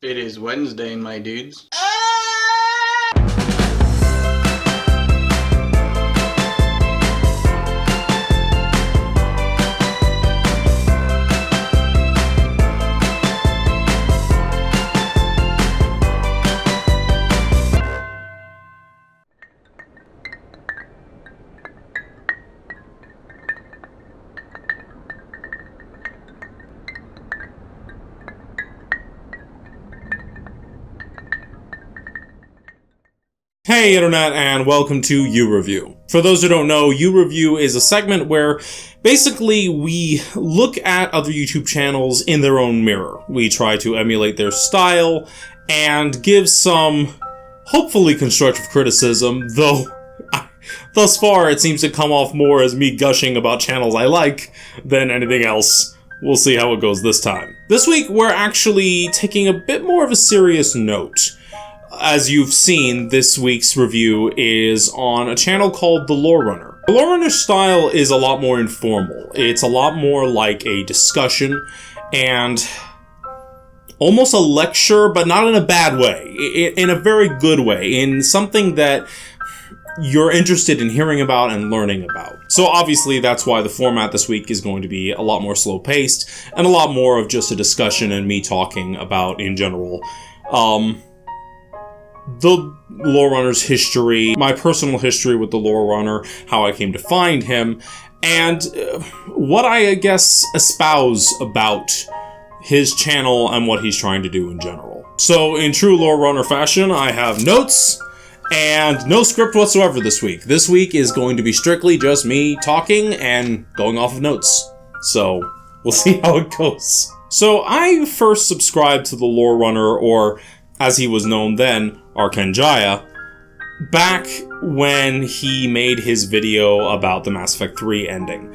It is Wednesday, my dudes. Hey Internet, and welcome to U-Review. For those who don't know, U-Review is a segment where basically we look at other YouTube channels in their own mirror. We try to emulate their style and give some hopefully constructive criticism, though thus far it seems to come off more as me gushing about channels I like than anything else. We'll see how it goes this time. This week we're actually taking a bit more of a serious note. As you've seen, this week's review is on a channel called the Lorerunner. The Lorerunner style is a lot more informal. It's a lot more like a discussion and almost a lecture, but not in a bad way. In a very good way. In something that you're interested in hearing about and learning about. So obviously that's why the format this week is going to be a lot more slow-paced and a lot more of just a discussion and me talking about, in general, the Lorerunner's history, my personal history with the Lorerunner, how I came to find him, and what I guess espouse about his channel and what he's trying to do in general. So in true Lorerunner fashion, I have notes and no script whatsoever this week. This week is going to be strictly just me talking and going off of notes. So we'll see how it goes. So I first subscribed to the Lorerunner, or as he was known then, Arkanjaya, back when he made his video about the Mass Effect 3 ending.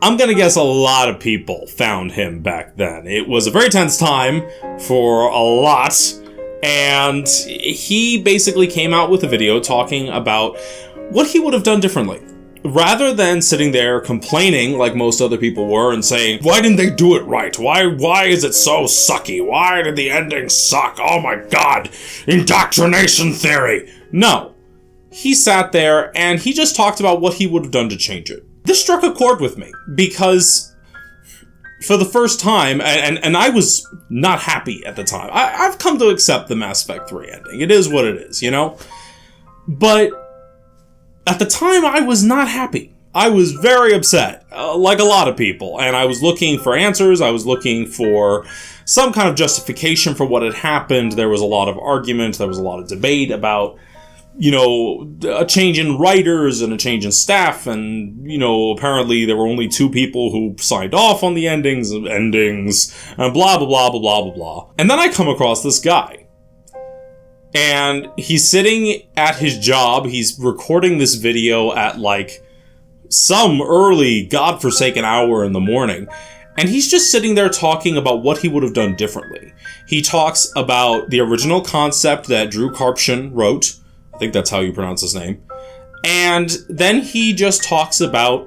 I'm gonna guess a lot of people found him back then. It was a very tense time for a lot, and he basically came out with a video talking about what he would have done differently. Rather than sitting there complaining like most other people were and saying, why didn't they do it right? Why is it so sucky? Why did the ending suck? Oh my god, indoctrination theory. No. He sat there and he just talked about what he would have done to change it. This struck a chord with me because for the first time, and I was not happy at the time. I've come to accept the Mass Effect 3 ending. It is what it is, you know? But at the time, I was not happy. I was very upset, like a lot of people, and I was looking for answers. I was looking for some kind of justification for what had happened. There was a lot of argument. There was a lot of debate about, you know, a change in writers and a change in staff, and, you know, apparently there were only 2 people who signed off on the endings, and blah, blah, blah, blah, blah, blah, blah. And then I come across this guy. And he's sitting at his job, he's recording this video at, like, some early, godforsaken hour in the morning, and he's just sitting there talking about what he would have done differently. He talks about the original concept that Drew Karpyshyn wrote, I think that's how you pronounce his name, and then he just talks about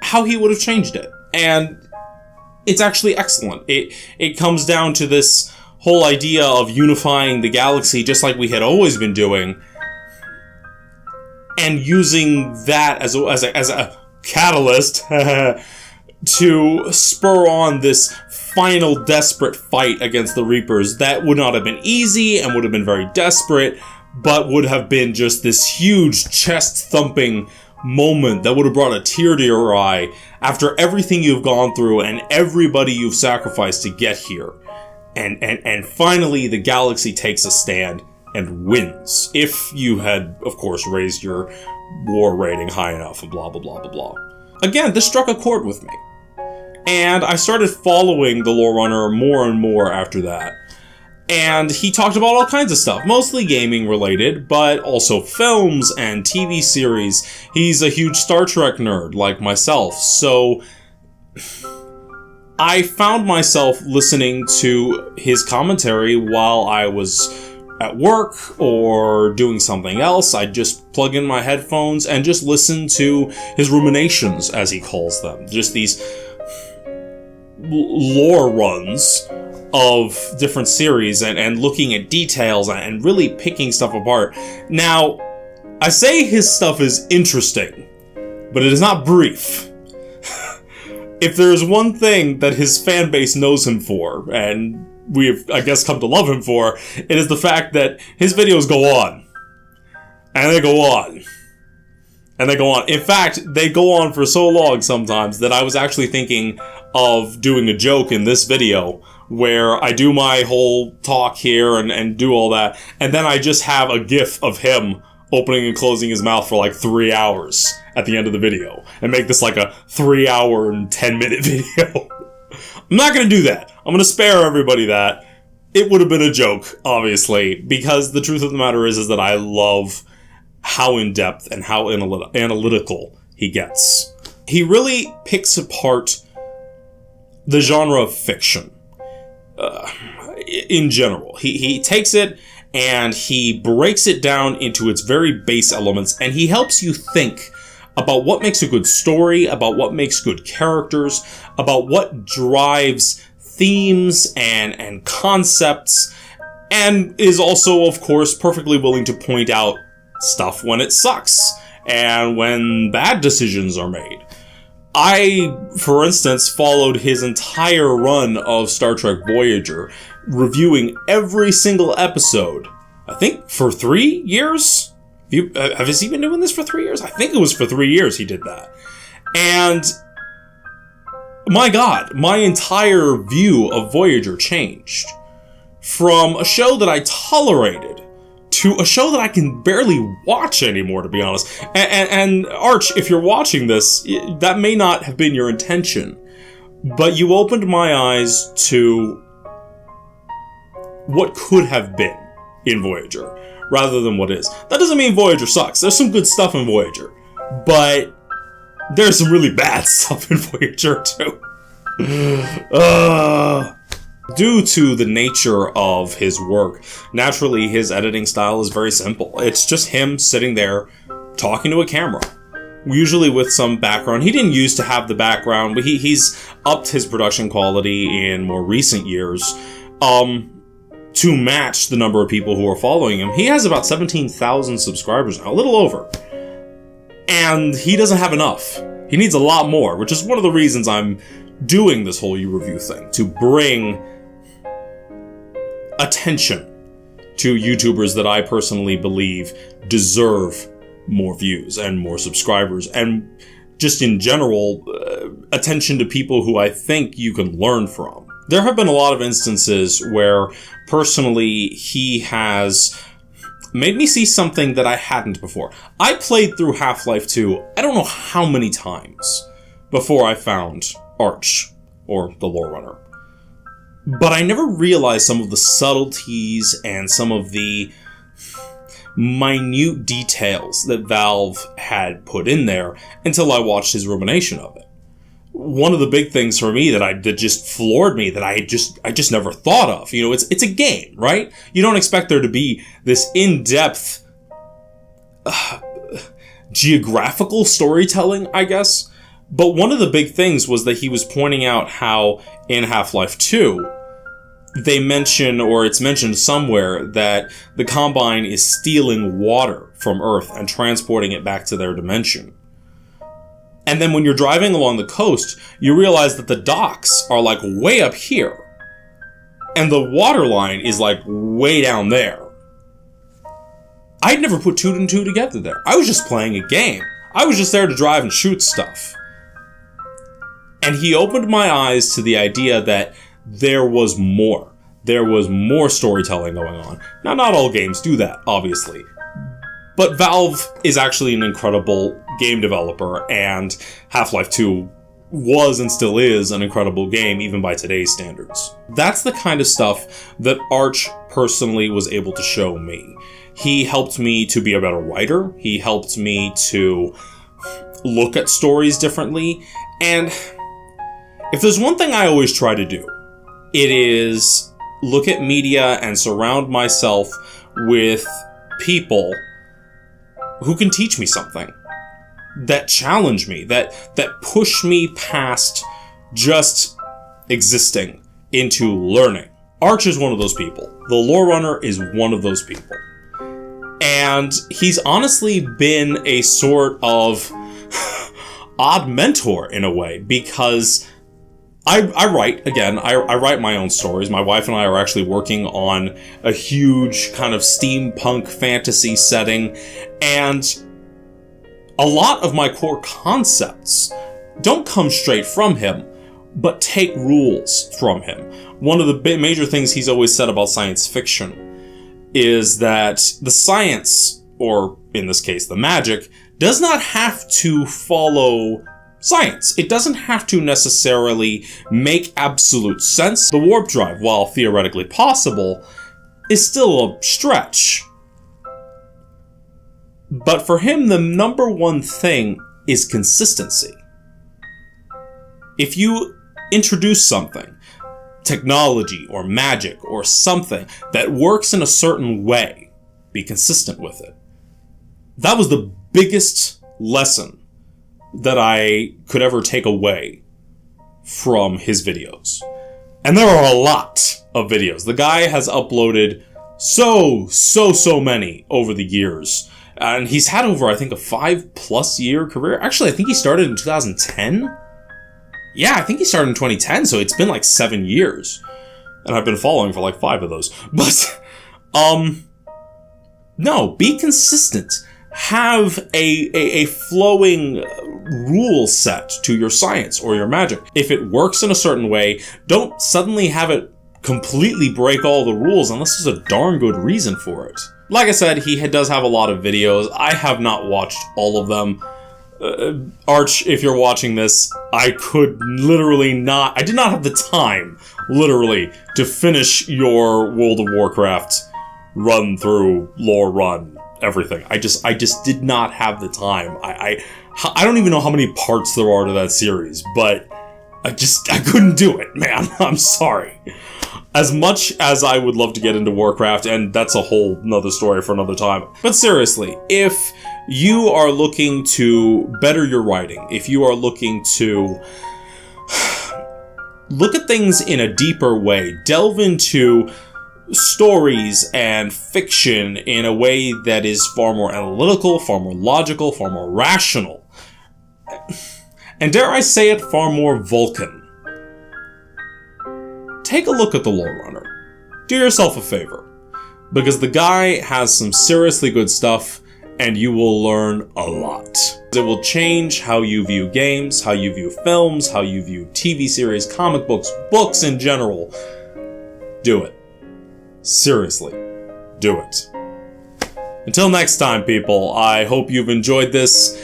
how he would have changed it. And it's actually excellent. It comes down to this whole idea of unifying the galaxy just like we had always been doing, and using that as a catalyst to spur on this final desperate fight against the Reapers that would not have been easy and would have been very desperate, but would have been just this huge chest-thumping moment that would have brought a tear to your eye after everything you've gone through and everybody you've sacrificed to get here. And finally, the galaxy takes a stand and wins. If you had, of course, raised your war rating high enough and blah, blah, blah, blah, blah. Again, this struck a chord with me. And I started following the Lorerunner more and more after that. And he talked about all kinds of stuff, mostly gaming related, but also films and TV series. He's a huge Star Trek nerd like myself, so I found myself listening to his commentary while I was at work or doing something else. I'd just plug in my headphones and just listen to his ruminations, as he calls them. Just these lore runs of different series and looking at details and really picking stuff apart. Now, I say his stuff is interesting, but it is not brief. If there's one thing that his fan base knows him for, and we've, I guess, come to love him for, it is the fact that his videos go on. And they go on. And they go on. In fact, they go on for so long sometimes that I was actually thinking of doing a joke in this video where I do my whole talk here and do all that, and then I just have a gif of him opening and closing his mouth for like 3 hours at the end of the video, and make this like a 3 hour and 10-minute video. I'm not gonna do that. I'm gonna spare everybody that. It would have been a joke, obviously, because the truth of the matter is that I love how in-depth and how analytical he gets. He really picks apart the genre of fiction. In general. He takes it and he breaks it down into its very base elements, and he helps you think about what makes a good story, about what makes good characters, about what drives themes and concepts, and is also, of course, perfectly willing to point out stuff when it sucks and when bad decisions are made. I, for instance, followed his entire run of Star Trek Voyager, reviewing every single episode, I think for 3 years? Has he been doing this for 3 years? I think it was for 3 years he did that. And my God, my entire view of Voyager changed. From a show that I tolerated to a show that I can barely watch anymore, to be honest. And Arch, if you're watching this, that may not have been your intention, but you opened my eyes to what could have been in Voyager, rather than what is. That doesn't mean Voyager sucks. There's some good stuff in Voyager, but there's some really bad stuff in Voyager, too. Due to the nature of his work, naturally his editing style is very simple. It's just him sitting there talking to a camera, usually with some background. He didn't used to have the background, but he's upped his production quality in more recent years to match the number of people who are following him. He has about 17,000 subscribers now, a little over. And he doesn't have enough. He needs a lot more, which is one of the reasons I'm doing this whole U-Review thing, to bring attention to YouTubers that I personally believe deserve more views and more subscribers, and just in general, attention to people who I think you can learn from. There have been a lot of instances where, personally, he has made me see something that I hadn't before. I played through Half-Life 2, I don't know how many times, before I found Arch, or the Lorerunner. But I never realized some of the subtleties and some of the minute details that Valve had put in there until I watched his rumination of it. One of the big things for me that just floored me, that I just never thought of. You know, it's a game, right? You don't expect there to be this in-depth geographical storytelling, I guess. But one of the big things was that he was pointing out how in Half-Life 2, they mention, or it's mentioned somewhere, that the Combine is stealing water from Earth and transporting it back to their dimension. And then when you're driving along the coast, you realize that the docks are like way up here. And the water line is like way down there. I'd never put two and two together there. I was just playing a game. I was just there to drive and shoot stuff. And he opened my eyes to the idea that there was more. There was more storytelling going on. Now, not all games do that, obviously. But Valve is actually an incredible game developer, and Half-Life 2 was and still is an incredible game, even by today's standards. That's the kind of stuff that Arch personally was able to show me. He helped me to be a better writer. He helped me to look at stories differently. And if there's one thing I always try to do, it is look at media and surround myself with people who can teach me something, that challenge me, that push me past just existing into learning. Arch is one of those people. The Lorerunner is one of those people. And he's honestly been a sort of odd mentor in a way, because I write my own stories. My wife and I are actually working on a huge kind of steampunk fantasy setting, and a lot of my core concepts don't come straight from him, but take rules from him. One of the major things he's always said about science fiction is that the science, or in this case the magic, does not have to follow science. It doesn't have to necessarily make absolute sense. The warp drive, while theoretically possible, is still a stretch. But for him, the number one thing is consistency. If you introduce something, technology or magic or something that works in a certain way, be consistent with it. That was the biggest lesson that I could ever take away from his videos. And there are a lot of videos. The guy has uploaded so many over the years. And he's had over, I think, a 5+ year career. Actually, I think he started in 2010. Yeah, I think he started in 2010, so it's been like 7 years. And I've been following for like 5 of those. But, no, be consistent. Have a flowing rule set to your science or your magic. If it works in a certain way, don't suddenly have it completely break all the rules unless there's a darn good reason for it. Like I said, he does have a lot of videos. I have not watched all of them. Arch, if you're watching this, I did not have the time, literally, to finish your World of Warcraft run through, lore run, everything. I just did not have the time. I don't even know how many parts there are to that series, but I couldn't do it, man. I'm sorry. As much as I would love to get into Warcraft, and that's a whole nother story for another time. But seriously, if you are looking to better your writing, if you are looking to look at things in a deeper way, delve into stories and fiction in a way that is far more analytical, far more logical, far more rational, and dare I say it, far more Vulcan, take a look at the Lorerunner. Do yourself a favor, because the guy has some seriously good stuff, and you will learn a lot. It will change how you view games, how you view films, how you view TV series, comic books, books in general. Do it. Seriously, do it. Until next time, people, I hope you've enjoyed this.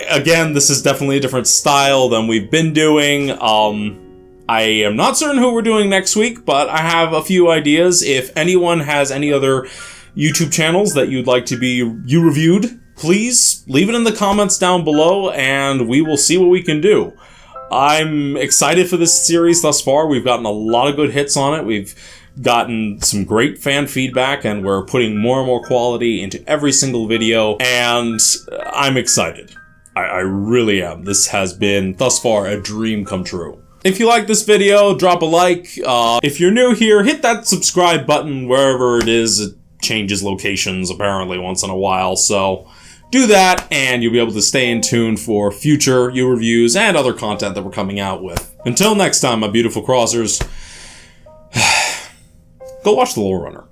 Again, this is definitely a different style than we've been doing. I am not certain who we're doing next week, but I have a few ideas. If anyone has any other YouTube channels that you'd like to be reviewed, please leave it in the comments down below, and we will see what we can do. I'm excited for this series thus far. We've gotten a lot of good hits on it. We've gotten some great fan feedback, and we're putting more and more quality into every single video, and I'm excited. I really am. This has been, thus far, a dream come true. If you like this video, drop a like. If you're new here, hit that subscribe button wherever it is. It changes locations, apparently, once in a while, so do that, and you'll be able to stay in tune for future reviews and other content that we're coming out with. Until next time, my beautiful crossers, go watch The Lorerunner.